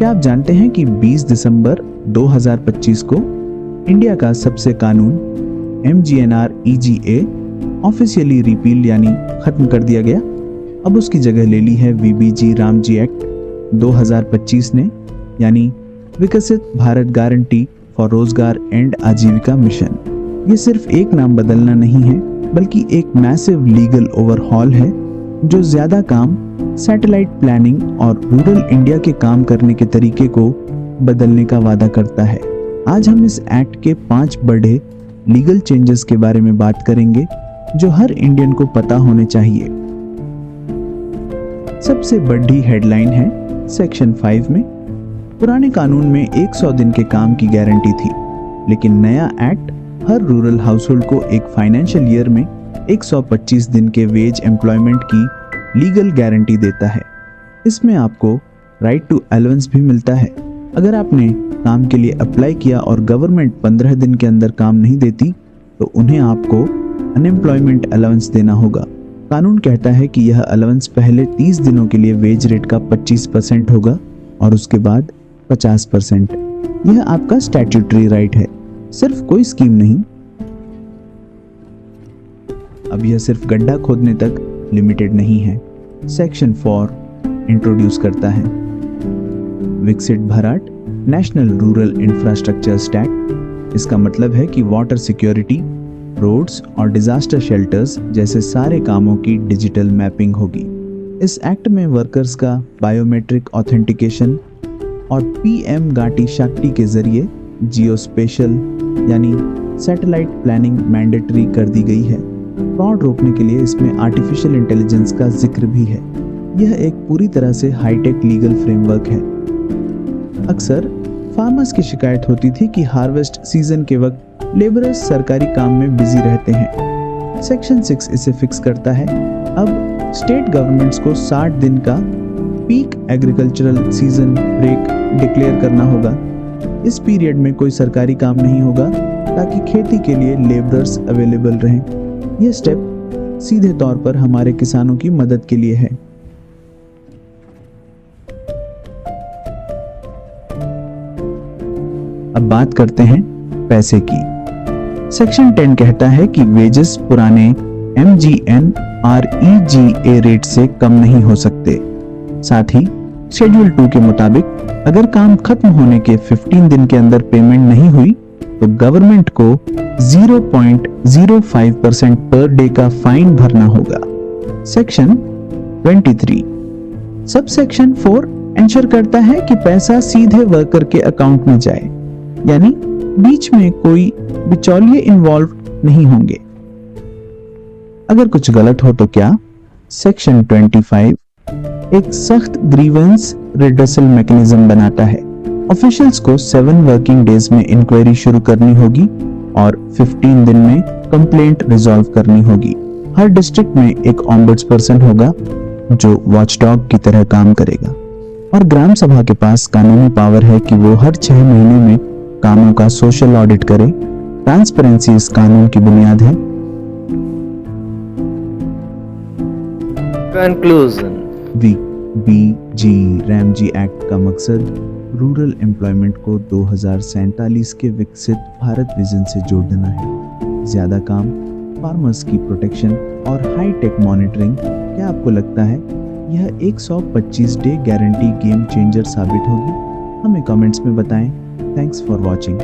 क्या आप जानते हैं कि 20 दिसंबर 2025 को इंडिया का सबसे कानून MGNR-EGA ऑफिशियली रिपील यानी खत्म कर दिया गया। अब उसकी जगह ले ली है VBG रामजी एक्ट 2025 ने, यानी विकसित भारत गारंटी फॉर रोजगार एंड आजीविका मिशन। ये सिर्फ एक नाम बदलना नहीं है, बल्कि एक मैसिव लीगल ओवरहॉल है जो ज्यादा काम, सैटेलाइट प्लानिंग और रूरल इंडिया के काम करने के तरीके को बदलने का वादा करता है। आज हम इस एक्ट के 5 बड़े लीगल चेंजेस के बारे में बात करेंगे जो हर इंडियन को पता होने चाहिए। सबसे बड़ी हेडलाइन है सेक्शन 5 में। पुराने कानून में 100 दिन के काम की गारंटी थी, लेकिन नया एक्ट हर रूरल हाउसहोल्ड को एक फाइनेंशियल ईयर में 125 दिन के वेज एम्प्लॉयमेंट की लीगल गारंटी देता है। इसमें आपको राइट टू अलाउंस भी मिलता है। अगर आपने काम के लिए अप्लाई किया और गवर्नमेंट 15 दिन के अंदर काम नहीं देती तो उन्हें आपको अनएम्प्लॉयमेंट अलाउंस देना होगा। कानून कहता है कि यह अलाउंस पहले 30 दिनों के लिए वेज रेट का 25% होगा और उसके बाद 50%। यह आपका स्टैट्यूटरी राइट है, सिर्फ कोई स्कीम नहीं। अब यह सिर्फ गड्ढा खोदने तक लिमिटेड नहीं है। सेक्शन 4 इंट्रोड्यूस करता है विकसित Bharat national rural infrastructure stack. इसका मतलब है कि वाटर सिक्योरिटी, रोड्स और डिजास्टर शेल्टर्स जैसे सारे कामों की डिजिटल मैपिंग होगी। इस एक्ट में वर्कर्स का बायोमेट्रिक ऑथेंटिकेशन और PM गाटी शक्ति के जरिए जियोस्पेशल यानी सैटेलाइट प्लानिंग मैंडेटरी कर दी गई है। फ्रॉड रोकने के लिए इसमें आर्टिफिशियल इंटेलिजेंस का जिक्र भी है। यह एक पूरी तरह से हाईटेक लीगल फ्रेमवर्क है। अक्सर फार्मर्स की शिकायत होती थी कि हार्वेस्ट सीजन के वक्त लेबरर्स सरकारी काम में बिजी रहते हैं। सेक्शन 6 इसे फिक्स करता है। अब स्टेट गवर्नमेंट्स को 60 दिन का peak agricultural season break declare करना होगा। इस पीरियड में कोई सरकारी काम नहीं होगा ताकि खेती के लिए लेबरर्स अवेलेबल रहें। यह स्टेप सीधे तौर पर हमारे किसानों की मदद के लिए है। अब बात करते हैं पैसे की। सेक्शन 10 कहता है कि वेजेस पुराने MGNR-EGA रेट से कम नहीं हो सकते। साथ ही शेड्यूल 2 के मुताबिक अगर काम खत्म होने के 15 दिन के अंदर पेमेंट नहीं हुई तो गवर्नमेंट को 0.05% पर डे का फाइन भरना होगा। सेक्शन 23 सब सेक्शन 4 इंश्योर करता है कि पैसा सीधे वर्कर के अकाउंट में जाए, यानी बीच में कोई बिचौलिए इन्वॉल्व नहीं होंगे। अगर कुछ गलत हो तो क्या? सेक्शन 25 एक सख्त ग्रीवेंस रिडर्सल मैकेनिज्म बनाता है। ऑफिशियल्स को 7 वर्किंग डेज में इंक्वायरी शुरू करनी होगी और 15 दिन में कंप्लेंट रिजॉल्व करनी होगी। हर डिस्ट्रिक्ट में एक ऑम्बड्सपर्सन होगा जो वॉचडॉग की तरह काम करेगा और ग्राम सभा के पास कानूनी पावर है कि वो हर 6 महीने में कामों का सोशल ऑडिट करे। ट्रांसपेरेंसी इस कानून की बुनियाद है। कंक्लूजन। VBG रामजी एक्ट का मकसद रूरल एम्प्लॉयमेंट को 2047 के विकसित भारत विजन से जोड़ना है। ज्यादा काम, फार्मर्स की प्रोटेक्शन और हाई टेक मॉनिटरिंग। क्या आपको लगता है यह 125 डे गारंटी गेम चेंजर साबित होगी? हमें कमेंट्स में बताएं। Thanks for watching.